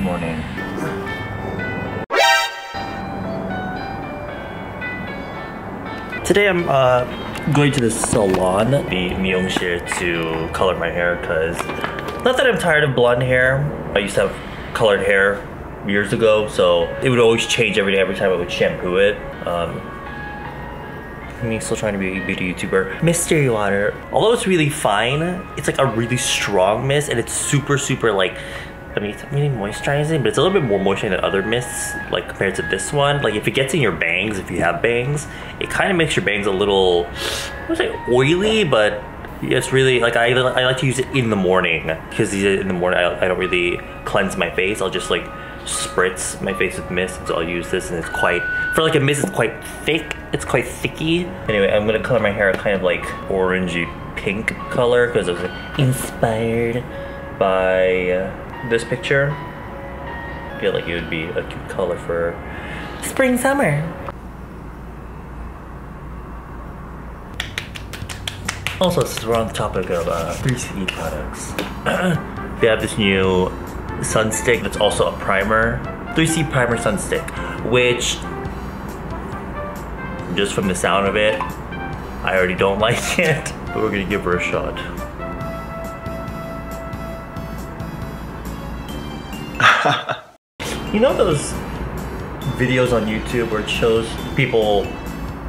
morning. Today I'm going to the salon, the 미용실, to color my hair because not that I'm tired of blonde hair. I used to have colored hair years ago, so it would always change every day, every time I would shampoo it. Me still trying to be a beauty YouTuber. Mystery water, although it's really fine, it's like a really strong mist and it's super like, I mean, it's really moisturizing, but it's a little bit more moisturizing than other mists, like compared to this one. Like if it gets in your bangs, if you have bangs, it kind of makes your bangs a little, I would say oily, but it's really, like I like to use it in the morning, because in the morning I don't really cleanse my face. I'll just like spritz my face with mist, so I'll use this, and it's quite, for like a mist, it's quite thick, it's quite thicky. Anyway, I'm gonna color my hair kind of like orangey pink color, because I was inspired by this picture. I feel like it would be a cute color for spring, summer. Also, since we're on the topic of 3C products, they have this new sun stick that's also a primer. 3C primer sun stick, which, just from the sound of it, I already don't like it, but we're gonna give her a shot. You know those videos on YouTube where it shows people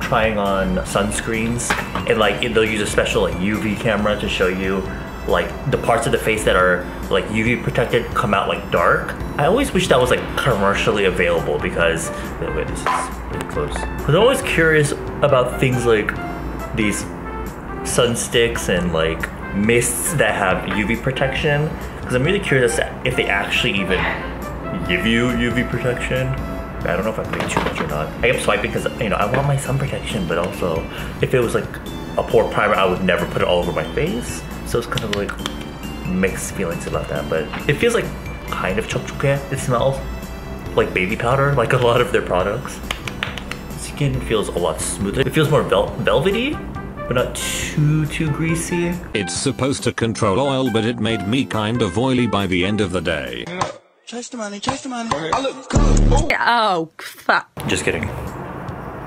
trying on sunscreens, and like they'll use a special like UV camera to show you like the parts of the face that are like UV protected come out like dark? I always wish that was like commercially available, because wait, this is really close. I'm always curious about things like these sun sticks and like mists that have UV protection, because I'm really curious if they actually even give you UV protection. I don't know if I'm putting too much or not. I kept swiping because, you know, I want my sun protection, but also if it was like a pore primer, I would never put it all over my face. So it's kind of like mixed feelings about that, but it feels like kind of 촉촉해. It smells like baby powder, like a lot of their products. Skin feels a lot smoother. It feels more velvety, but not too greasy. It's supposed to control oil, but it made me kind of oily by the end of the day. Chase the money, chase the money. I look good. Oh, fuck. Just kidding.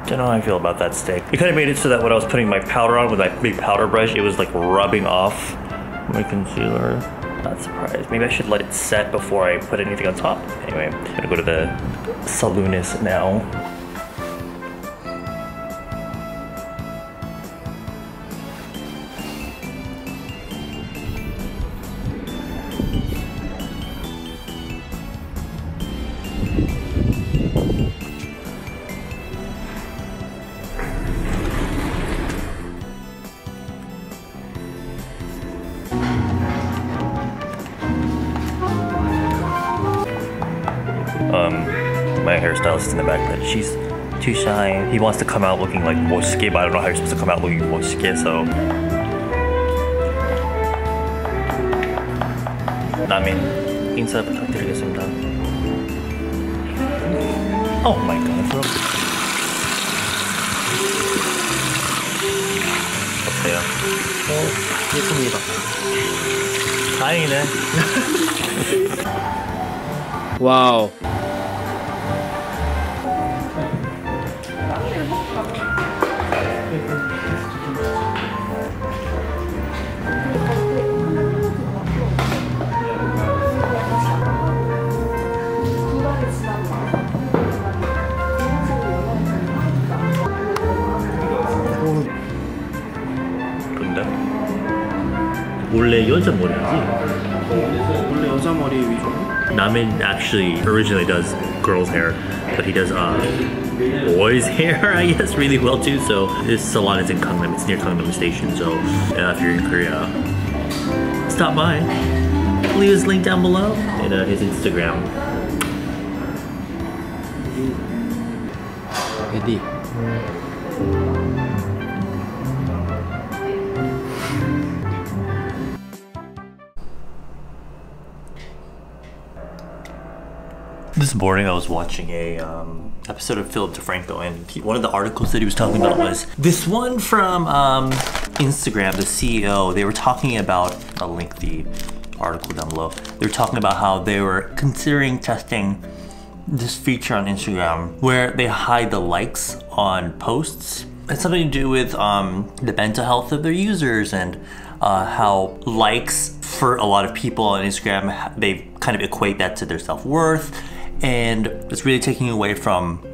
Don't know how I feel about that stick. It kind of made it so that when I was putting my powder on with my big powder brush, it was like rubbing off my concealer. Not surprised. Maybe I should let it set before I put anything on top. Anyway, I'm gonna go to the salonist now. My hairstylist is in the back, but she's too shy. He wants to come out looking like 멋있게, but I don't know how you're supposed to come out looking 멋있게, so. Namin, 인사 부탁드리겠습니다. Oh my god, 어때요? 예쁩니다. 다행이네. 와우. 원래 여자 머리지? 원래 여자 머리 위주로? Namin actually originally does girls' hair, but he does boys' hair, I guess, really well too. So his salon is in Gangnam. It's near Gangnam Station. So if you're in Korea, stop by. I'll leave his link down below and his Instagram. 에디. This morning I was watching a episode of Philip DeFranco, and one of the articles that he was talking about was this one from Instagram, the CEO. They were talking about a lengthy article down below. They were talking about how they were considering testing this feature on Instagram where they hide the likes on posts. It's something to do with the mental health of their users and how likes for a lot of people on Instagram, they kind of equate that to their self-worth, and it's really taking away from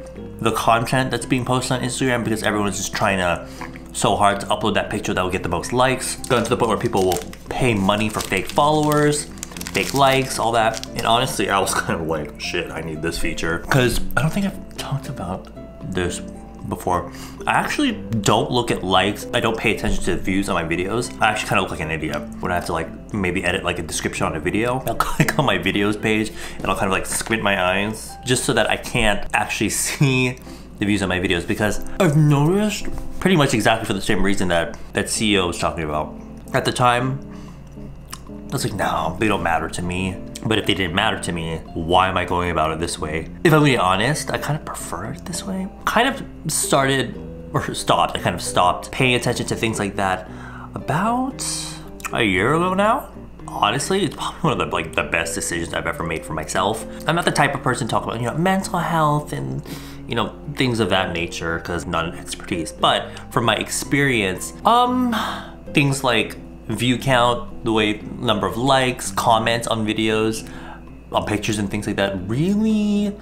the content that's being posted on Instagram because everyone's just trying so hard to upload that picture that will get the most likes. Gotten to the point where people will pay money for fake followers, fake likes, all that. And honestly, I was kind of like, shit, I need this feature. Because I don't think I've talked about this before. I actually don't look at likes. I don't pay attention to views on my videos. I actually kind of look like an idiot when I have to like maybe edit like a description on a video. I'll click on my videos page and I'll kind of like squint my eyes just so that I can't actually see the views on my videos, because I've noticed pretty much exactly for the same reason that CEO was talking about. At the time, I was like, no, they don't matter to me. But if they didn't matter to me, why am I going about it this way? If I'm being honest, I kind of prefer it this way. I kind of stopped paying attention to things like that about a year ago now. Honestly, it's probably one of the best decisions I've ever made for myself. I'm not the type of person to talk about, mental health and, things of that nature, because not an expertise. But from my experience, things like view count, the way number of likes, comments on videos, on pictures and things like that, really,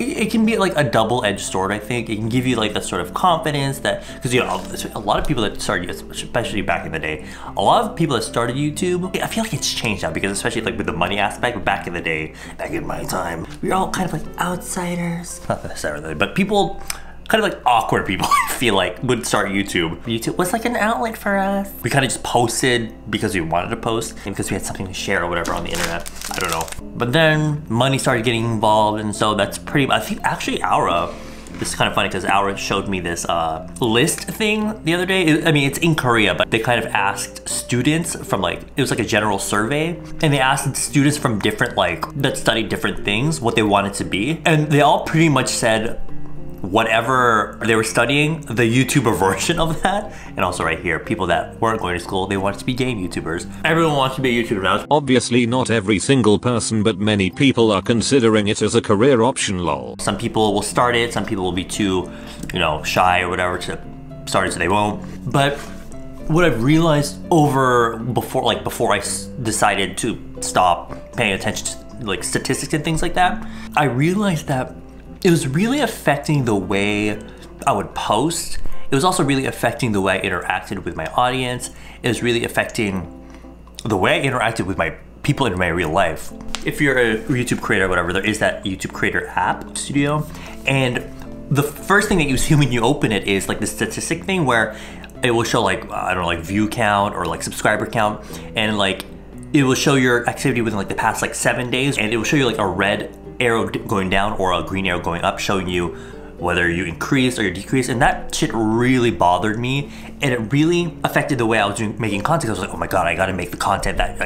it can be like a double-edged sword, I think. It can give you like that sort of confidence that, because a lot of people that started, especially back in the day, a lot of people that started YouTube, I feel like it's changed now, because especially like with the money aspect, back in the day, back in my time, we were all kind of like outsiders. Not necessarily, but people, kind of like awkward people, I feel like, would start YouTube. YouTube was like an outlet for us. We kind of just posted because we wanted to post and because we had something to share or whatever on the internet. I don't know. But then money started getting involved, and so that's pretty, I think actually Aura, this is kind of funny because Aura showed me this list thing the other day. I mean, it's in Korea, but they kind of asked students from it was like a general survey, and they asked students from different that studied different things what they wanted to be. And they all pretty much said whatever they were studying, the YouTuber version of that. And also right here, people that weren't going to school, they wanted to be game YouTubers. Everyone wants to be a YouTuber now. Obviously not every single person, but many people are considering it as a career option, lol. Some people will start it, some people will be too, shy or whatever to start it, so they won't. But what I've realized before I decided to stop paying attention to statistics and things like that, I realized that it was really affecting the way I would post. It was also really affecting the way I interacted with my audience. It was really affecting the way I interacted with my people in my real life. If you're a YouTube creator or whatever, there is that YouTube creator app studio. And the first thing that you see when you open it is the statistic thing where it will show I don't know, view count or subscriber count. And it will show your activity within the past 7 days. And it will show you a red arrow going down or a green arrow going up, showing you whether you increased or you decreased. And that shit really bothered me, and it really affected the way I was making content. I was like, oh my god, I gotta make the content that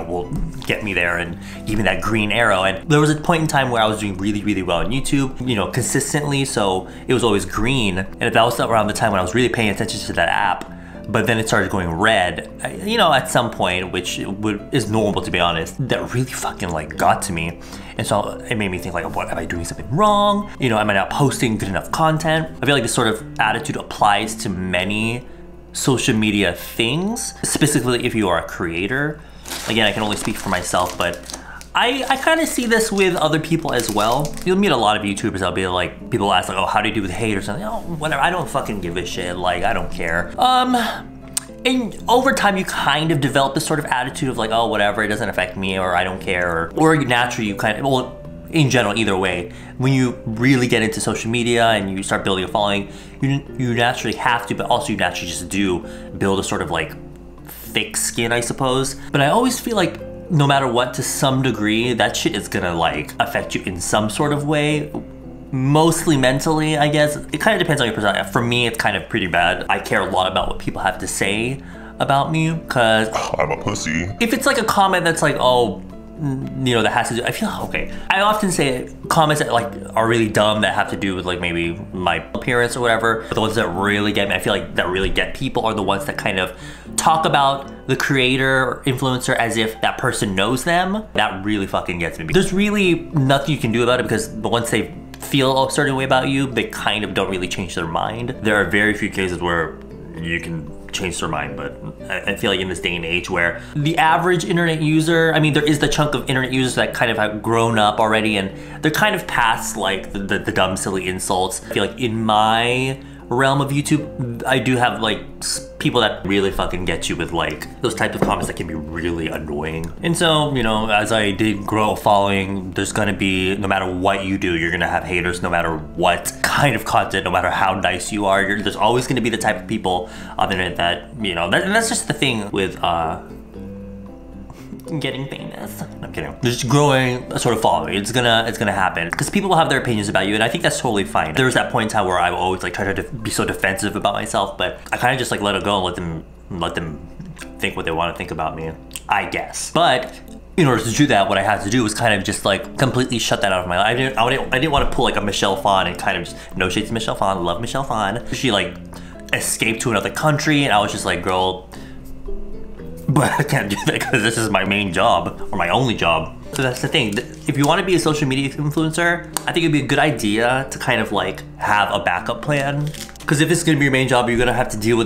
will get me there and give me that green arrow. And there was a point in time where I was doing really, really well on YouTube, consistently, so it was always green. And if that was around the time when I was really paying attention to that app, but then it started going red, at some point, which is normal, to be honest, that really fucking got to me. And so it made me think what, am I doing something wrong? Am I not posting good enough content? I feel like this sort of attitude applies to many social media things, specifically if you are a creator. Again, I can only speak for myself, but I kind of see this with other people as well. You'll meet a lot of YouTubers that'll be people ask oh, how do you do with hate or something? Oh, whatever, I don't fucking give a shit, I don't care. And over time you kind of develop this sort of attitude of oh, whatever, it doesn't affect me, or I don't care, or naturally you kind of, well, in general, either way, when you really get into social media and you start building a following, you naturally have to, but also you naturally just do build a sort of thick skin, I suppose. But I always feel no matter what, to some degree, that shit is gonna affect you in some sort of way. Mostly mentally, I guess. It kind of depends on your personality. For me, it's kind of pretty bad. I care a lot about what people have to say about me, because I'm a pussy. If it's a comment that's oh, you know, that has to do, I feel, okay, I often say comments that like are really dumb that have to do with like maybe my appearance or whatever, but the ones that really get me, I feel like that really get people are the ones that kind of talk about the creator or influencer as if that person knows them. That really fucking gets me. There's really nothing you can do about it, because once they feel a certain way about you, they kind of don't really change their mind. There are very few cases where you can change their mind, but I feel like in this day and age where the average internet user, I mean, there is the chunk of internet users that kind of have grown up already and they're kind of past like the dumb, silly insults. I feel like in my realm of YouTube, I do have like people that really fucking get you with like those types of comments that can be really annoying. And so, you know, as I did grow a following, there's gonna be, no matter what you do, you're gonna have haters, no matter what kind of content, no matter how nice you are, there's always gonna be the type of people on the internet that, you know, and that's just the thing with getting famous. I'm kidding. Just growing a sort of following. It's gonna happen because people will have their opinions about you, and I think that's totally fine. There was that point in time where I would always like try to be so defensive about myself, but I kind of just like let it go and let them think what they want to think about me, I guess. But in order to do that, what I had to do was kind of just like completely shut that out of my life. I didn't want to pull like a Michelle Phan and kind of just, no shades to Michelle Phan, love Michelle Phan. She like escaped to another country, and I was just like, girl, but I can't do that because this is my main job, or my only job. So that's the thing. If you want to be a social media influencer, I think it'd be a good idea to kind of like have a backup plan. Because if this is gonna be your main job, you're gonna have to deal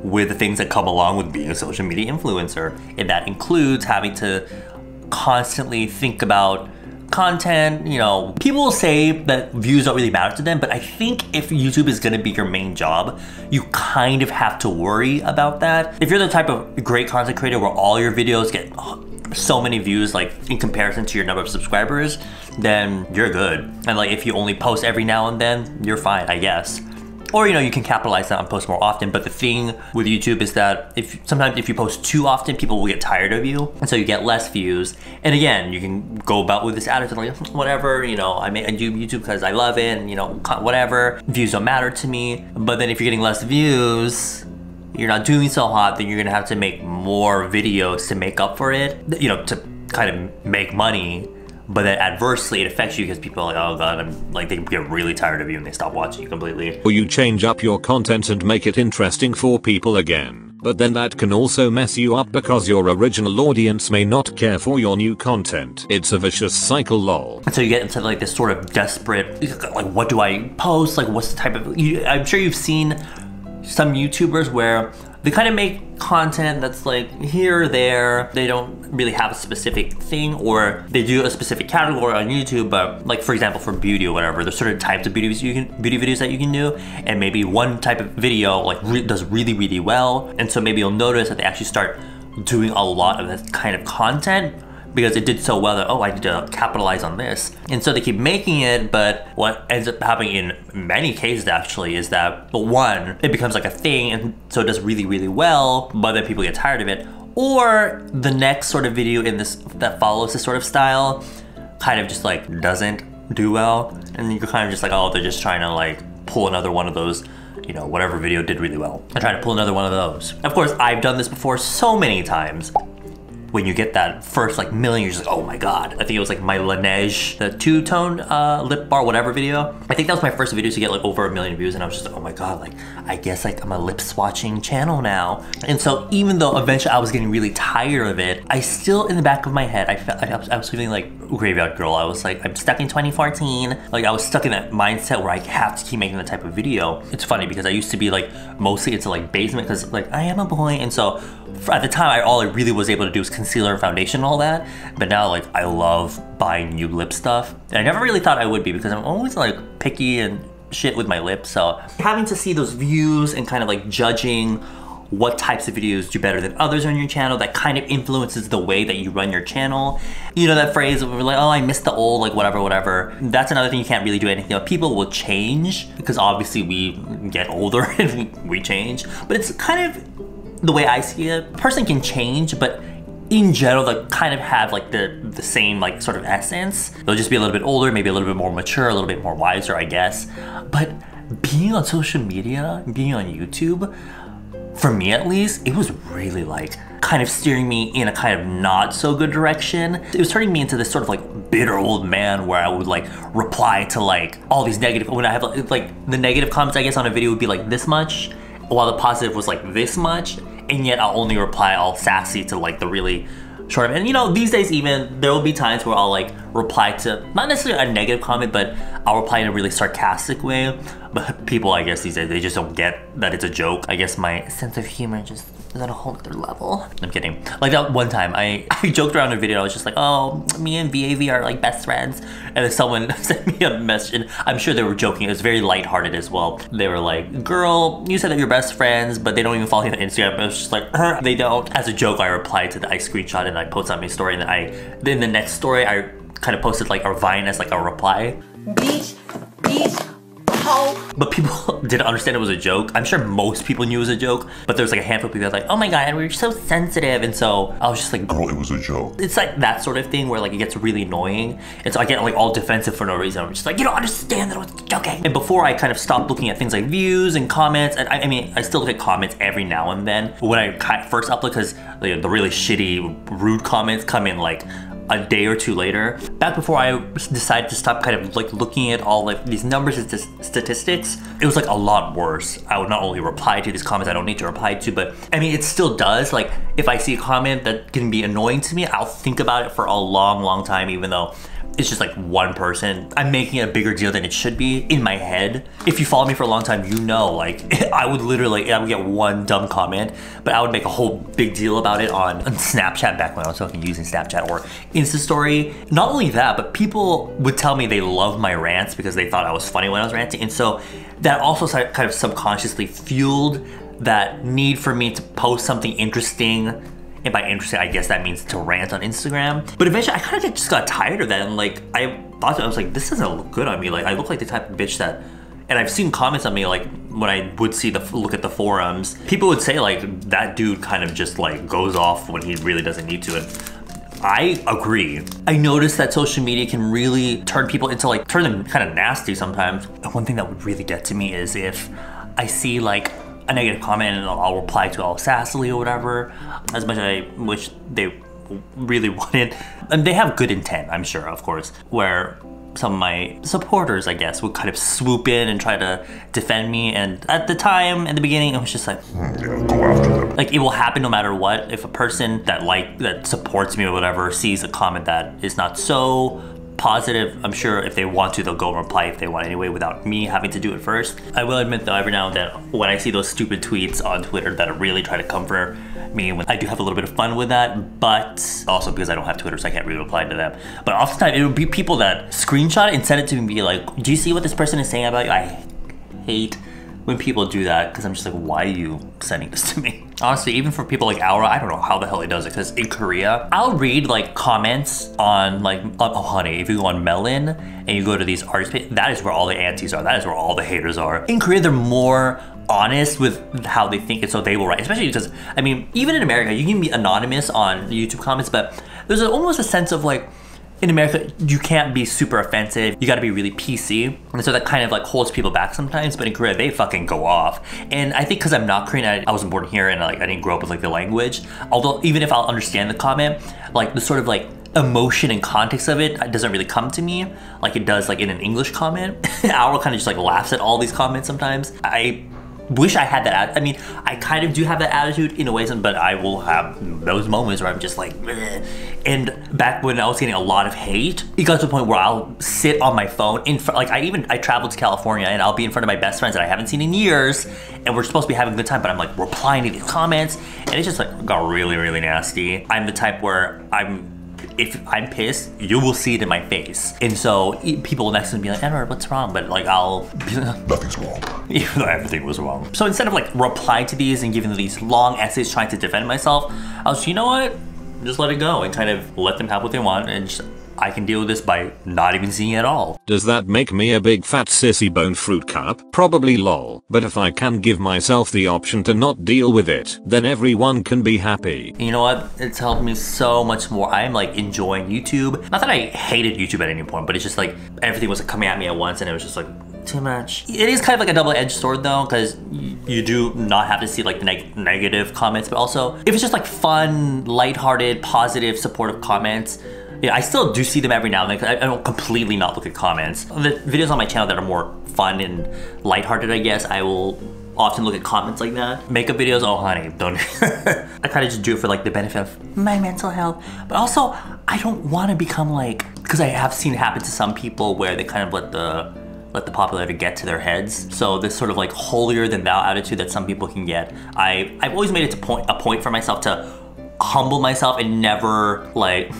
with the things that come along with being a social media influencer, and that includes having to constantly think about content. You know, people will say that views don't really matter to them, but I think if YouTube is gonna be your main job, you kind of have to worry about that. If you're the type of great content creator where all your videos get so many views, like in comparison to your number of subscribers, then you're good. And like if you only post every now and then, you're fine, I guess. Or, you know, you can capitalize that and post more often. But the thing with YouTube is that sometimes if you post too often, people will get tired of you. And so you get less views. And again, you can go about with this attitude like, whatever, you know, I do YouTube because I love it, and, you know, whatever. Views don't matter to me. But then if you're getting less views, you're not doing so hot, then you're gonna have to make more videos to make up for it, you know, to kind of make money. But then adversely it affects you because people are like, oh god, they get really tired of you and they stop watching you completely. Or you change up your content and make it interesting for people again. But then that can also mess you up because your original audience may not care for your new content. It's a vicious cycle, lol. And so you get into like this sort of desperate, like, what do I post? Like, what's the type of, I'm sure you've seen some YouTubers where they kind of make content that's like here or there. They don't really have a specific thing, or they do a specific category on YouTube, but like for example for beauty or whatever, there's certain types of beauty videos that you can do, and maybe one type of video like does really, really well, and so maybe you'll notice that they actually start doing a lot of that kind of content because it did so well that, oh, I need to capitalize on this. And so they keep making it, but what ends up happening in many cases actually is that, well, one, it becomes like a thing, and so it does really, really well, but then people get tired of it. Or the next sort of video in this that follows this sort of style kind of just like doesn't do well, and you're kind of just like, oh, they're just trying to like pull another one of those, you know, whatever video did really well. I'm trying to pull another one of those. Of course, I've done this before so many times. When you get that first like million, you're just like, oh my god. I think it was like my Laneige, the two-tone lip bar, whatever video. I think that was my first video to get like over 1 million views, and I was just like, oh my god, like I guess like I'm a lip swatching channel now. And so even though eventually I was getting really tired of it, I still, in the back of my head, I was feeling like Graveyard Girl. I was like, I'm stuck in 2014. Like I was stuck in that mindset where I have to keep making that type of video. It's funny because I used to be like mostly into like basement, because like I am a boy, and so at the time all I really was able to do was concealer and foundation and all that. But now like I love buying new lip stuff, and I never really thought I would be because I'm always like picky and shit with my lips. So having to see those views and kind of like judging what types of videos do better than others on your channel, that kind of influences the way that you run your channel. You know that phrase where we're like, oh, I miss the old, like whatever. That's another thing you can't really do anything about. People will change because obviously we get older and we change, but it's kind of the way I see it. A person can change, but in general, they kind of have like the same like sort of essence. They'll just be a little bit older, maybe a little bit more mature, a little bit more wiser, I guess. But being on social media, being on YouTube, for me at least, it was really like kind of steering me in a kind of not so good direction. It was turning me into this sort of like bitter old man where I would like reply to like all these negative, when I have like the negative comments I guess on a video would be like this much, while the positive was like this much, and yet I'll only reply all sassy to like the really short. And you know, these days even, there will be times where I'll like reply to, not necessarily a negative comment, but I'll reply in a really sarcastic way. But people, I guess these days, they just don't get that it's a joke. I guess my sense of humor just is at a whole other level. I'm kidding. Like that one time, I joked around in a video, I was just like, oh, me and VAV are like best friends. And then someone sent me a message, and I'm sure they were joking. It was very lighthearted as well. They were like, girl, you said that you're best friends, but they don't even follow you on Instagram. And I was just like, they don't. As a joke, I replied to that. I screenshot and I posted on my story, and then the next story, I kind of posted like a Vine as like a reply. Bitch. But people didn't understand it was a joke. I'm sure most people knew it was a joke, but there was like a handful of people that was like, oh my god, we were so sensitive. And so I was just like, girl, it was a joke. It's like that sort of thing where like it gets really annoying. And so I get like all defensive for no reason. I'm just like, you don't understand that I was joking. And before I kind of stopped looking at things like views and comments, and I mean, I still look at comments every now and then. When I first upload, because the really shitty, rude comments come in like a day or two later. Back before I decided to stop kind of like looking at all like these numbers and statistics, it was like a lot worse. I would not only reply to these comments I don't need to reply to, but I mean, it still does. Like if I see a comment that can be annoying to me, I'll think about it for a long time, even though it's just like one person. I'm making it a bigger deal than it should be in my head. If you follow me for a long time, you know, like I would get one dumb comment, but I would make a whole big deal about it on Snapchat back when I was fucking using Snapchat or Insta Story. Not only that, but people would tell me they love my rants because they thought I was funny when I was ranting. And so that also kind of subconsciously fueled that need for me to post something interesting. And by interesting, I guess that means to rant on Instagram. But eventually I kind of just got tired of that, and like I thought, I was like, this doesn't look good on me. Like I look like the type of bitch that, and I've seen comments on me like when I would see look at the forums, people would say like that dude kind of just like goes off when he really doesn't need to. And I agree. I noticed that social media can really turn people into like, turn them kind of nasty sometimes. And one thing that would really get to me is if I see like a negative comment and I'll reply to it all sassily or whatever, as much as I wish they really wouldn't. And they have good intent, I'm sure, of course, where some of my supporters, I guess, would kind of swoop in and try to defend me. And at the time, at the beginning, it was just like, yeah, go after them. Like it will happen no matter what. If a person that supports me or whatever sees a comment that is not so positive, I'm sure if they want to, they'll go and reply if they want anyway without me having to do it first. I will admit though, every now and then when I see those stupid tweets on Twitter that really try to come for me, I do have a little bit of fun with that, but also because I don't have Twitter so I can't really reply to them. But oftentimes it would be people that screenshot it and send it to me and be like, do you see what this person is saying about you? I hate when people do that because I'm just like, why are you sending this to me? Honestly, even for people like Aura, I don't know how the hell he does it, because in Korea, I'll read like comments on like, oh honey, if you go on Melon and you go to these artists, that is where all the antis are, that is where all the haters are. In Korea, they're more honest with how they think it, so they will write, especially because, I mean, even in America, you can be anonymous on YouTube comments, but there's almost a sense of like, in America, you can't be super offensive. You gotta be really PC. And so that kind of like holds people back sometimes, but in Korea, they fucking go off. And I think because I'm not Korean, I wasn't born here and like I didn't grow up with like the language. Although even if I'll understand the comment, like the sort of like emotion and context of it doesn't really come to me like it does like in an English comment. Our kind of just like laughs at all these comments sometimes. I wish I had that. I mean, I kind of do have that attitude in a way, but I will have those moments where I'm just like, bleh. And back when I was getting a lot of hate, it got to the point where I'll sit on my phone in front, like I traveled to California and I'll be in front of my best friends that I haven't seen in years, and we're supposed to be having a good time, but I'm like replying to these comments, and it just like got really nasty. I'm the type where if I'm pissed, you will see it in my face. And so people next to me be like, Edward, what's wrong? But like, I'll be like, nothing's wrong. Even though everything was wrong. So instead of like replying to these and giving these long essays trying to defend myself, I was, you know what? Just let it go and kind of let them have what they want, and just, I can deal with this by not even seeing it at all. Does that make me a big fat sissy bone fruit cup? Probably lol. But if I can give myself the option to not deal with it, then everyone can be happy. You know what? It's helped me so much more. I'm like enjoying YouTube. Not that I hated YouTube at any point, but it's just like everything was like coming at me at once, and it was just like, too much. It is kind of like a double-edged sword though, because you do not have to see like the negative comments, but also if it's just like fun, lighthearted, positive, supportive comments, yeah, I still do see them every now and then. I don't completely not look at comments. The videos on my channel that are more fun and lighthearted, I guess, I will often look at comments like that. Makeup videos, oh honey, don't. I kind of just do it for like the benefit of my mental health, but also I don't want to become like, because I have seen it happen to some people where they kind of let the popularity get to their heads. So this sort of like holier than thou attitude that some people can get, I've always made it a point for myself to humble myself and never like,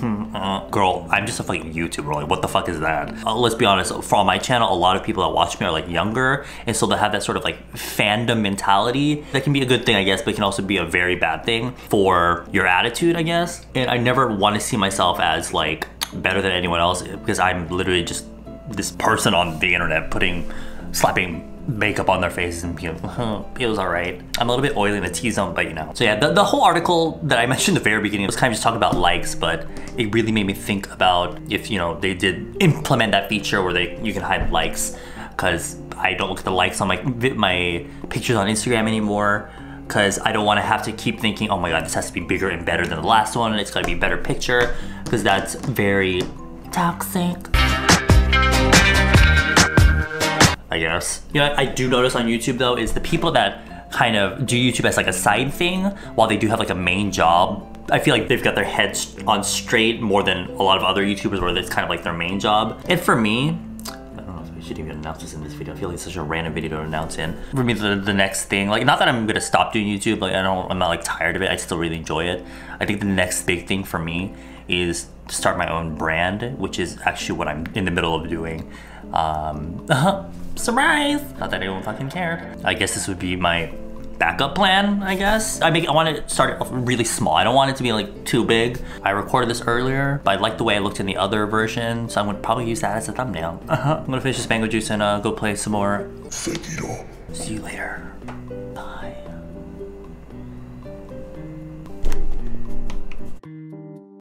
girl, I'm just a fucking YouTuber, like what the fuck is that? Let's be honest, for my channel, a lot of people that watch me are like younger, and so they have that sort of like fandom mentality. That can be a good thing, I guess, but it can also be a very bad thing for your attitude, I guess. And I never want to see myself as like better than anyone else, because I'm literally just this person on the internet slapping makeup on their faces and feels alright. I'm a little bit oily in the T-zone, but you know. So yeah, the whole article that I mentioned at the very beginning was kind of just talking about likes, but it really made me think about if, you know, they did implement that feature where you can hide likes, because I don't look at the likes on my pictures on Instagram anymore, because I don't want to have to keep thinking, oh my god, this has to be bigger and better than the last one, and it's got to be a better picture, because that's very toxic, I guess. You know, I do notice on YouTube though, is the people that kind of do YouTube as like a side thing while they do have like a main job. I feel like they've got their heads on straight more than a lot of other YouTubers where it's kind of like their main job. And for me, I don't know if I should even announce this in this video. I feel like it's such a random video to announce in. For me, the next thing, like not that I'm gonna stop doing YouTube, like I'm not like tired of it, I still really enjoy it. I think the next big thing for me is to start my own brand, which is actually what I'm in the middle of doing. Surprise! Not that anyone fucking cared. I guess this would be my backup plan, I guess. I want to start it really small. I don't want it to be like too big. I recorded this earlier, but I like the way I looked in the other version, so I'm gonna probably use that as a thumbnail. I'm gonna finish this mango juice and go play some more. See you later.